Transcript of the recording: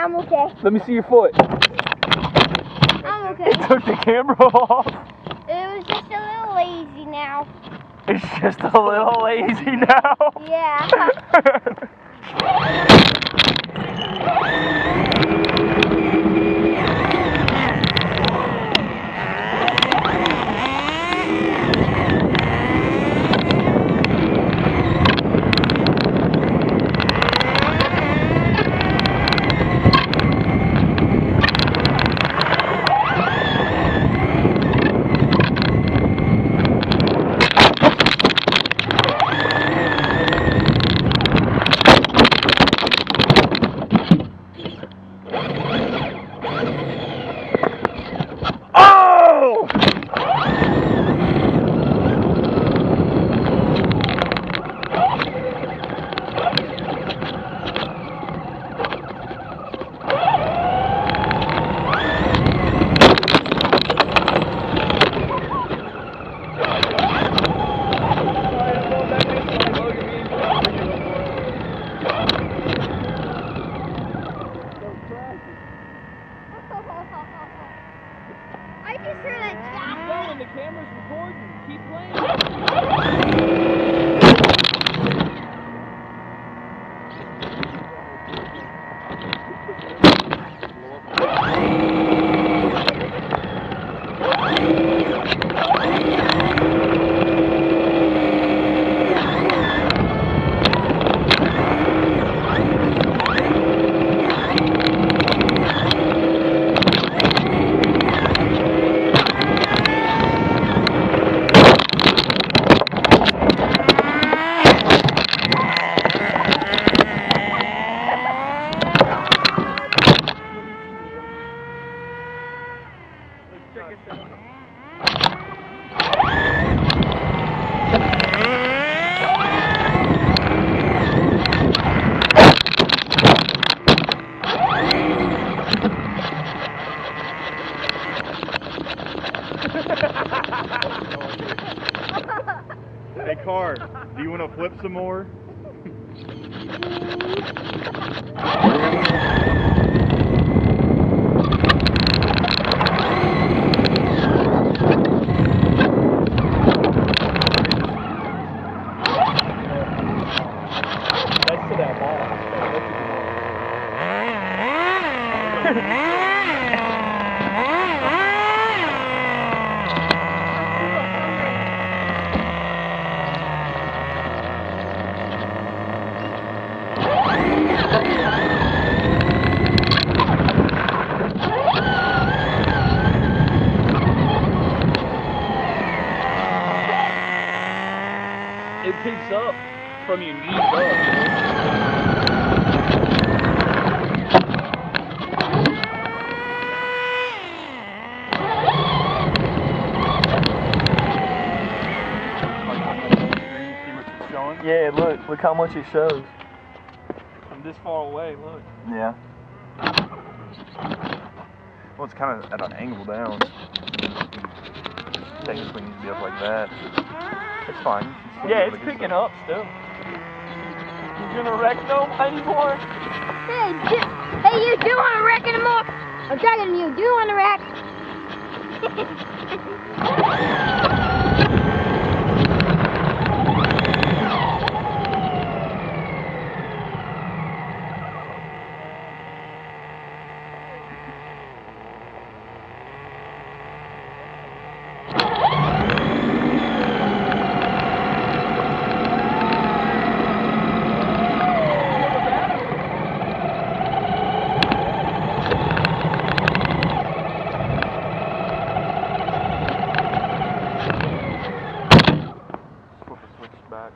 I'm okay. Let me see your foot. I'm okay. It took the camera off. It was just a little lazy now. It's just a little lazy now. Yeah. Oh! I just heard a jack. Keep going, the camera's recording. Keep playing. Hey, car, do you want to flip some more? That's to that ball. It picks up from your knees up. Yeah, look how much it shows. I'm this far away, look. Yeah. Well, it's kind of at an angle down. Technically needs to be up like that. It's fine. Yeah, it's picking up still. You gonna wreck no anymore? Hey, you do want to wreck anymore? I'm talking to you. Do you want to wreck? Flip the switch back.